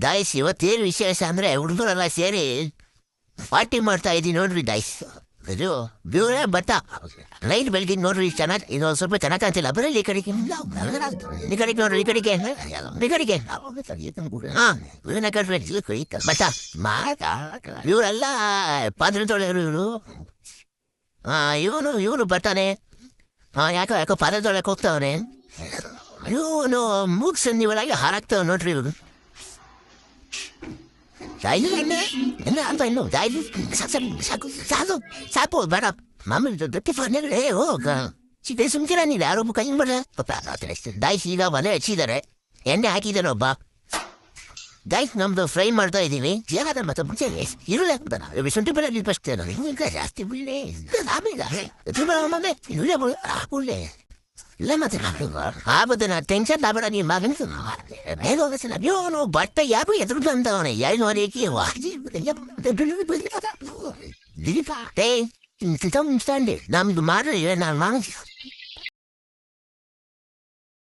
ದಾಯ್ಸ್ ಇವತ್ತೇನು ವಿಶೇಷ ಅಂದರೆ ಹುಡುಗರೆಲ್ಲ ಸೇರಿ ಪಾರ್ಟಿ ಮಾಡ್ತಾ ಇದ್ದೀವಿ ನೋಡ್ರಿ ದಾಯ್ಸ್. ಇದು ಬ್ಯೂರೇ ಭತ್ತ ಲೈಟ್ ಬೆಳಗ್ಗೆ ನೋಡ್ರಿ ಚೆನ್ನಾಗಿ ಇನ್ನೊಂದು ಸ್ವಲ್ಪ ಚೆನ್ನಾಗಿ ಕಾಣ್ತಿಲ್ಲ ಬರಲಿ ಈ ಕಡೆಗೆ ಈ ಕಡೆಗೆ ನೋಡ್ರಿ ಈ ಕಡೆಗೆ ಈ ಕಡೆಗೆ ಹಾಂ ಇವನ್ನ ಕಟ್ರಿ ಭತ್ತ ಇವರೆಲ್ಲ ಪಾತ್ರೆ ತೊಳೆಯೋರು ಇವರು. ಇವನು ಬರ್ತಾನೆ. ಯಾಕೋ ಪಾತ್ರೆ ತೊಳೆಯಕ್ಕೆ ಹೋಗ್ತಾವನೆ. ಇವನು ಮೂಗ್ಸ್ ನೀವರಾಗಿ ಹಾರಾಕ್ತಾವ ನೋಡ್ರಿ ಇವರು. ಇನ್ನು ಸಾಕು ಸಾಕು ಬೇಡ ಮಾಮೂಲಿ ಟಿಫನ್ ಹೋಗ ಸುಮ್ಕಿರಾನಿಲ್ಲ ಯಾರೊಬ್ಬ ಕೈ ಬರ ದಾಯ್ಸ್ ಈಗ ಮನೆ ಹಚ್ಚಿದ್ದಾರೆ. ಎಣ್ಣೆ ಹಾಕಿದ್ದಾನೆ ಒಬ್ಬ. ದಾಯ್ಸ್ ನಮ್ದು ಫ್ರೈ ಮಾಡ್ತಾ ಇದ್ದೀವಿ. ಯಾರ ಮತ್ತೆ ಮುಂಚೆ ಈರುಳ್ಳಿ ಹಾಕ್ತಾನ ಶುಂಠಿ ಬೆಳ್ಳುಳ್ಳಿ ಫಸ್ಟ್ ಈಗ ಜಾಸ್ತಿ ಬುಳ್ಳೆ ಆಮೇಲೆ ಈರುಳ್ಳಿ ಬುಳ್ಳೆ ಇಲ್ಲ ಮತ್ತೆ ಆಬದನ್ನ ಟೆನ್ಷನ್ ಲಾಬೇಡ ನೀನು ಮಗನ ಇವನು ಬಟ್ಟೆ ಯಾರು ಎದುರು ಬಂದವನೆ ಯಾರು ನಮ್ದು ಮಾಡ್ರಿ ನಾನು